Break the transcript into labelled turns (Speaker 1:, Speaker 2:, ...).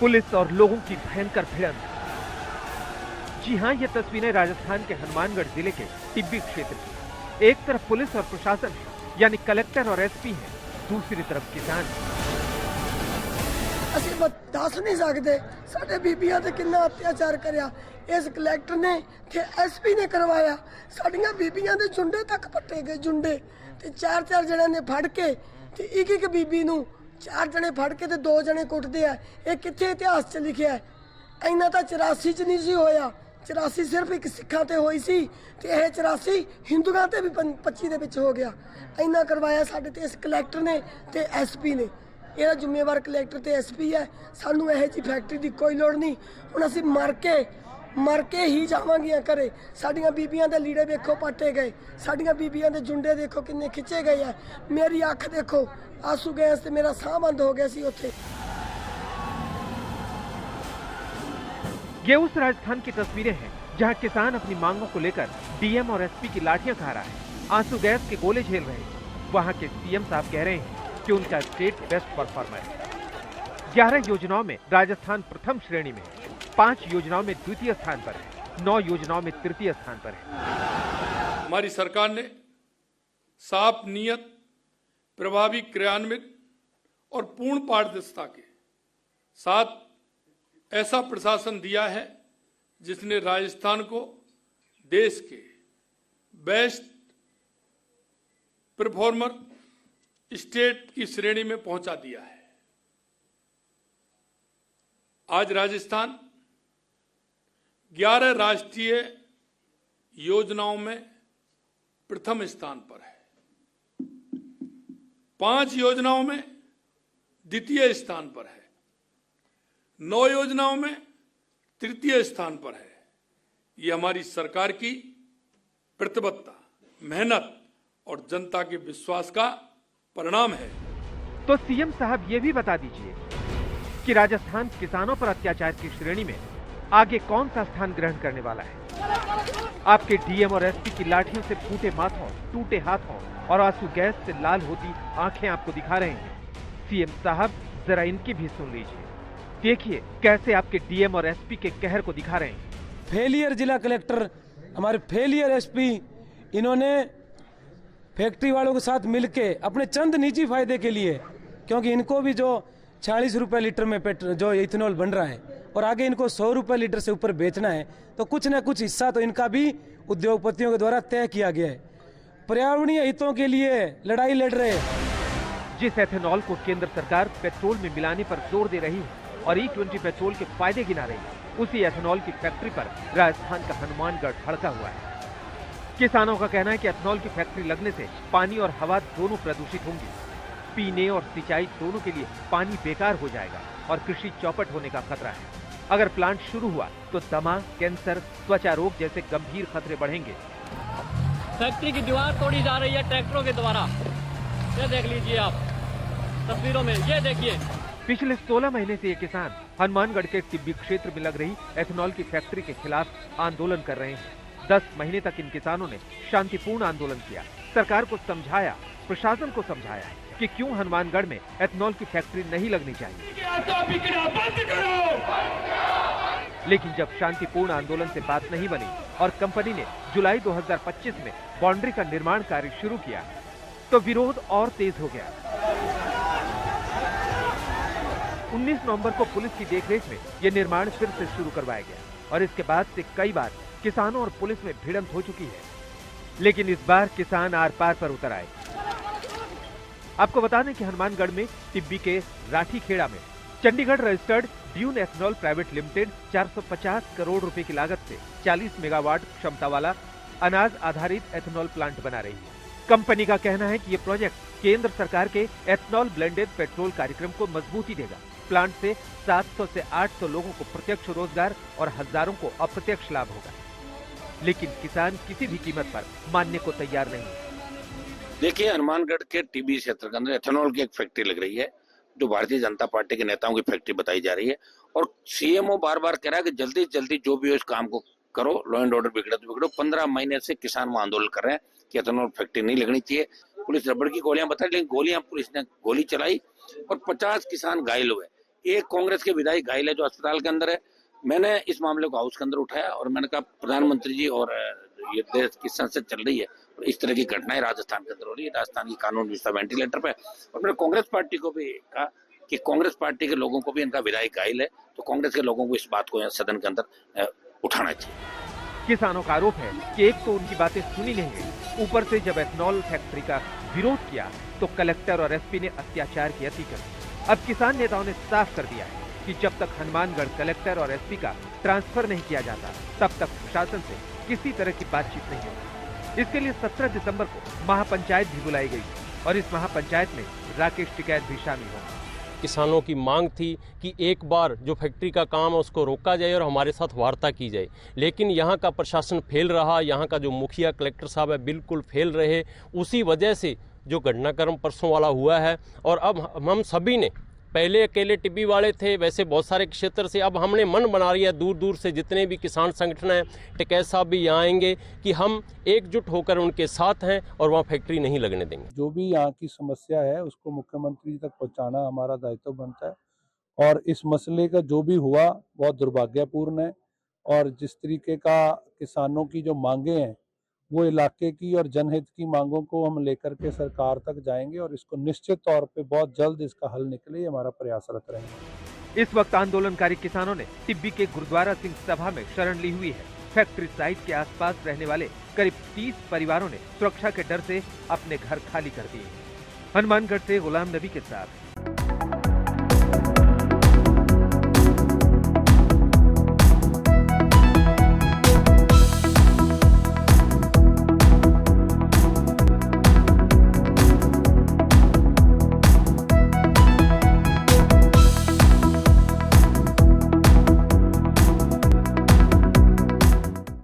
Speaker 1: Police और लोगों की भयंकर भिड़ंत। जी हां, ये तस्वीरें राजस्थान के हनुमानगढ़ जिले के टिब्बी क्षेत्र की। एक तरफ पुलिस और प्रशासन है, यानी कलेक्टर और एसपी है, दूसरी तरफ किसान।
Speaker 2: ਅਸੀਂ ਦੱਸ ਨਹੀਂ ਸਕਦੇ ਸਾਡੇ ਬੀਬੀਆਂ ਤੇ ਕਿੰਨਾ ਅਤਿਆਚਾਰ ਕਰਿਆ ਇਸ ਕਲੈਕਟਰ ਨੇ ਤੇ ਐਸਪੀ ਨੇ ਕਰਵਾਇਆ। ਸਾਡੀਆਂ ਬੀਬੀਆਂ ਦੇ ਜੁੰਡੇ ਤੱਕ ਪੱਟੇ ਗਏ, ਜੁੰਡੇ ਤੇ ਚਾਰ ਜਣਿਆਂ ਨੇ ਫੜ ਕੇ ਤੇ ਇੱਕ ਬੀਬੀ ਨੂੰ 4 ਜਣੇ ਫੜ ਕੇ ਤੇ 2 ਜਣੇ ਕੁੱਟਦੇ ਆ। ਇਹ ਕਿੱਥੇ ਇਤਿਹਾਸ 'ਚ ਲਿਖਿਆ ਹੈ? ਇੰਨਾ ਤਾਂ 84 'ਚ ਨਹੀਂ ਸੀ ਹੋਇਆ। 84 ਸਿਰਫ ਇੱਕ ਸਿੱਖਾਂ ਤੇ ਹੋਈ ਸੀ ਤੇ ਇਹ 84 ਹਿੰਦੂਆਂ ਤੇ ਵੀ 25 ਦੇ ਵਿੱਚ ਹੋ ਗਿਆ। ਇੰਨਾ ਕਰਵਾਇਆ ਸਾਡੇ ਤੇ ਇਸ ਕਲੈਕਟਰ ਨੇ ਤੇ ਐਸਪੀ ਨੇ। ਇਹਦਾ ਜ਼ਿੰਮੇਵਾਰ ਕਲੈਕਟਰ ਤੇ ਐਸਪੀ ਹੈ। ਸਾਨੂੰ ਇਹ ਜੀ ਫੈਕਟਰੀ ਦੀ ਕੋਈ ਲੋੜ ਨਹੀਂ। ਹੁਣ ਅਸੀਂ ਮਰ ਕੇ ਹੀ ਜਾਵਾਂਗੀਆਂ ਘਰੇ। ਸਾਡੀਆਂ ਬੀਬੀਆਂ ਦੇ ਲੀੜੇ ਵੇਖੋ ਪਾਟੇ ਗਏ, ਸਾਡੀਆਂ ਬੀਬੀਆਂ ਦੇ ਜੁੰਡੇ ਦੇਖੋ ਕਿੰਨੇ ਖਿੱਚੇ ਗਏ ਆ। ਮੇਰੀ ਅੱਖ ਦੇਖੋ ਆਂਸੂ ਗਏ ਤੇ ਮੇਰਾ ਸਾਹ ਬੰਦ ਹੋ ਗਿਆ ਸੀ ਉੱਥੇ।
Speaker 1: ये उस राजस्थान की तस्वीरें हैं जहां किसान अपनी मांगों को लेकर डीएम और एसपी की लाठियां खा रहा है, आंसू गैस के गोले झेल रहे हैं। वहां के सीएम साहब कह रहे हैं कि उनका स्टेट बेस्ट परफॉर्मर है। 11 योजनाओं में राजस्थान प्रथम श्रेणी में है, 5 योजनाओं में द्वितीय स्थान पर है, 9 योजनाओं में तृतीय स्थान पर है।
Speaker 3: हमारी सरकार ने साफ नियत, प्रभावी क्रियान्वित और पूर्ण पारदर्शिता के साथ ऐसा प्रशासन दिया है जिसने राजस्थान को देश के बेस्ट परफॉर्मर स्टेट की श्रेणी में पहुंचा दिया है। आज राजस्थान 11 राष्ट्रीय योजनाओं में प्रथम स्थान पर है, 5 योजनाओं में द्वितीय स्थान पर है, 9 योजनाओं में तृतीय स्थान पर है। ये हमारी सरकार की प्रतिबद्धता, मेहनत और जनता के विश्वास का परिणाम है।
Speaker 1: तो सीएम साहब ये भी बता दीजिए कि राजस्थान किसानों पर अत्याचार की श्रेणी में आगे कौन सा स्थान ग्रहण करने वाला है। आपके डीएम और एसपी की लाठियों से फूटे माथों, टूटे हाथों और आंसू गैस से लाल होती आंखें आपको दिखा रहे हैं। सीएम साहब जरा इनकी भी सुन लीजिए, देखिए कैसे आपके डीएम और एसपी के कहर को दिखा रहे हैं।
Speaker 4: फेलियर जिला कलेक्टर, हमारे फेलियर एसपी, इन्होंने फैक्ट्री वालों के साथ मिलके अपने चंद निजी फायदे के लिए, क्योंकि इनको भी जो 40 रुपए लीटर में जो इथेनॉल बन रहा है और आगे इनको 100 रुपए लीटर से ऊपर बेचना है, तो कुछ न कुछ हिस्सा तो इनका भी उद्योगपतियों के द्वारा तय किया गया है। पर्यावरणीय हितों के लिए लड़ाई लड़ रहे हैं।
Speaker 1: जिस एथेनॉल को केंद्र सरकार पेट्रोल में मिलाने पर जोर दे रही है और E20 पेट्रोल के फायदे गिना रही है, उसी एथेनॉल की फैक्ट्री पर राजस्थान का हनुमानगढ़ भड़का हुआ है। किसानों का कहना है कि एथेनॉल की फैक्ट्री लगने से पानी और हवा दोनों प्रदूषित होंगी। पीने और सिंचाई दोनों के लिए पानी बेकार हो जाएगा और कृषि चौपट होने का खतरा है। अगर प्लांट शुरू हुआ तो दमा, कैंसर, त्वचा रोग जैसे गंभीर खतरे बढ़ेंगे।
Speaker 5: फैक्ट्री की दीवार तोड़ी जा रही है ट्रैक्टरों के द्वारा, ये देख लीजिए आप तस्वीरों में, ये देखिए।
Speaker 1: पिछले 16 महीने से ये किसान हनुमानगढ़ के टिब्बी क्षेत्र में लग रही एथेनॉल की फैक्ट्री के खिलाफ आंदोलन कर रहे हैं। 10 महीने तक इन किसानों ने शांतिपूर्ण आंदोलन किया, सरकार को समझाया, प्रशासन को समझाया कि क्यों हनुमानगढ़ में एथेनॉल की फैक्ट्री नहीं लगनी चाहिए। लेकिन जब शांतिपूर्ण आंदोलन से बात नहीं बनी और कंपनी ने जुलाई 2025 में बाउंड्री का निर्माण कार्य शुरू किया, तो विरोध और तेज हो गया। 19 नवंबर को पुलिस की देखरेख में यह निर्माण फिर से शुरू करवाया गया और इसके बाद से कई बार किसानों और पुलिस में भिड़ंत हो चुकी है। लेकिन इस बार किसान आर पार पर उतर आए। आपको बता दें कि हनुमानगढ़ में टिब्बी के राठीखेड़ा में Chandigarh registered dune ethanol private limited 450 crore रुपए की लागत से 40 मेगावाट क्षमता वाला अनाज आधारित एथेनॉल प्लांट बना रही है। कंपनी का कहना है कि ये प्रोजेक्ट केंद्र सरकार के एथेनॉल ब्लेंडेड पेट्रोल कार्यक्रम को मजबूती देगा। प्लांट से 700 से 800 लोगों को प्रत्यक्ष रोजगार और हजारों को अप्रत्यक्ष लाभ होगा। लेकिन किसान किसी भी कीमत पर मानने को तैयार नहीं है।
Speaker 6: देखिए, हनुमानगढ़ के टिब्बी क्षेत्र के अंदर एथेनॉल की एक फैक्ट्री लग रही है, जो भारतीय जनता पार्टी के नेताओं की फैक्ट्री बताई जा रही है। और सीएमओ बार बार कह रहा है कि जल्दी से जल्दी जो भी हो इस काम को करो, लॉ एंड ऑर्डर बिगड़े तो बिगड़ो। 15 महीने से किसान वहां आंदोलन कर रहे हैं कि एथेनॉल फैक्ट्री नहीं लगनी चाहिए। पुलिस रबड़ की गोलियां बताई, लेकिन पुलिस ने गोली चलाई और 50 किसान घायल हुए। एक कांग्रेस के विधायक घायल है जो अस्पताल के अंदर है। मैंने इस मामले को हाउस के अंदर उठाया और मैंने कहा प्रधानमंत्री जी और ये देश की संसद चल रही है और इस तरह की घटनाएं राजस्थान के अंदर हो रही है, राजस्थान की कानून व्यवस्था वेंटिलेटर पे। और मैंने कांग्रेस पार्टी को भी कहा कि कांग्रेस पार्टी के लोगों को भी इनका विधायक घायल है, तो कांग्रेस के लोगों को इस बात को सदन के अंदर उठाना चाहिए।
Speaker 1: किसानों का आरोप है कि एक तो उनकी बातें सुनी नहीं गई, ऊपर से जब एथनॉल फैक्ट्री का विरोध किया तो कलेक्टर और एसपी ने अत्याचार की अति कर दी। अब किसान नेताओं ने साफ कर दिया है कि जब तक हनुमानगढ़ कलेक्टर और एसपी का ट्रांसफर नहीं किया जाता तब तक प्रशासन से किसी तरह की बातचीत नहीं होगी। इसके लिए 17 दिसंबर को महापंचायत भी बुलाई गई और इस महापंचायत में राकेश टिकैत भी शामिल होंगे।
Speaker 7: किसानों की मांग थी कि एक बार जो फैक्ट्री का काम है उसको रोका जाए और हमारे साथ वार्ता की जाए, लेकिन यहाँ का प्रशासन फेल रहा, यहाँ का जो मुखिया कलेक्टर साहब है बिल्कुल फेल रहे। उसी वजह से जो घटनाक्रम परसों वाला हुआ है और अब हम सभी ने, पहले अकेले टिब्बी वाले थे, वैसे बहुत सारे क्षेत्र से अब हमने मन बना लिया, दूर दूर से जितने भी किसान संगठन हैं, टिकैत साहब भी यहाँ आएंगे कि हम एकजुट होकर उनके साथ हैं और वहाँ फैक्ट्री नहीं लगने देंगे।
Speaker 8: जो भी यहाँ की समस्या है उसको मुख्यमंत्री तक पहुँचाना हमारा दायित्व बनता है और इस मसले का जो भी हुआ बहुत दुर्भाग्यपूर्ण है और जिस तरीके का किसानों की जो मांगे हैं वो इलाके की और जनहित की मांगों को हम लेकर के सरकार तक जाएंगे और इसको निश्चित तौर पे बहुत जल्द इसका हल निकले, ये हमारा प्रयासरत रहेंगे।
Speaker 1: इस वक्त आंदोलनकारी किसानों ने टिब्बी के गुरुद्वारा सिंह सभा में शरण ली हुई है। फैक्ट्री साइट के आसपास रहने वाले करीब 30 परिवारों ने सुरक्षा के डर से अपने घर खाली कर दिए। हनुमानगढ़ से गुलाम नबी के साथ